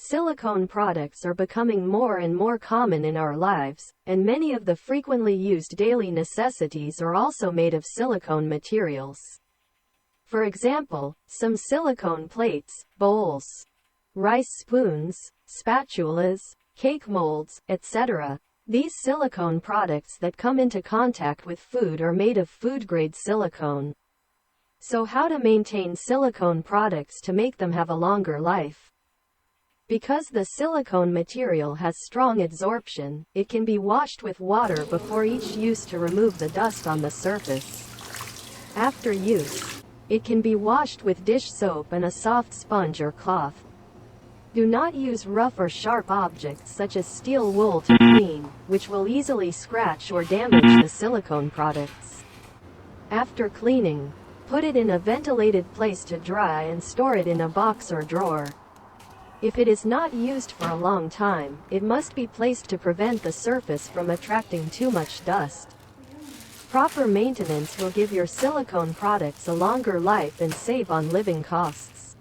Silicone products are becoming more and more common in our lives, and many of the frequently used daily necessities are also made of silicone materials. For example, some silicone plates, bowls, rice spoons, spatulas, cake molds, etc. These silicone products that come into contact with food are made of food-grade silicone. So how to maintain silicone products to make them have a longer life? Because the silicone material has strong adsorption, it can be washed with water before each use to remove the dust on the surface. After use, it can be washed with dish soap and a soft sponge or cloth. Do not use rough or sharp objects such as steel wool to clean, which will easily scratch or damage the silicone products. After cleaning, put it in a ventilated place to dry and store it in a box or drawer. If it is not used for a long time, it must be placed to prevent the surface from attracting too much dust. Proper maintenance will give your silicone products a longer life and save on living costs.